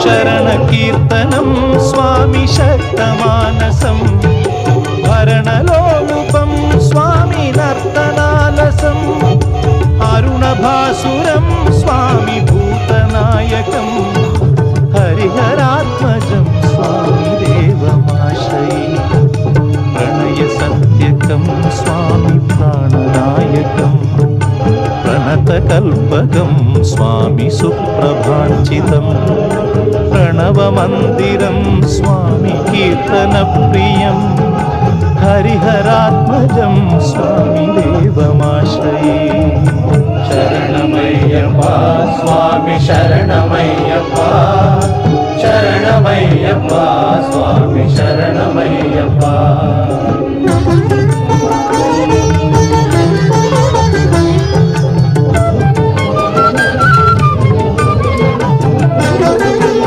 शरणकीर्तनं स्वामी शक्तमानसं भरणलोलुपं स्वामी नर्तनालसम् अरुणभासुरं स्वामी भूतनायकं हरिहरात्मजं स्वामी देवमाश्रये प्रणयसत्यकं स्वामी प्राणनायकं प्रणतकल्पकं स्वामी सुप्रभाञ्चितं प्रणवमन्दिरं स्वामी कीर्तनप्रियं हरिहरात्मजं स्वामी देवमाश्रये शरणमय्यप्पा स्वामी शरणमय्यप्पा शरणमय्यप्पा स्वामी शरणमय्यप्पा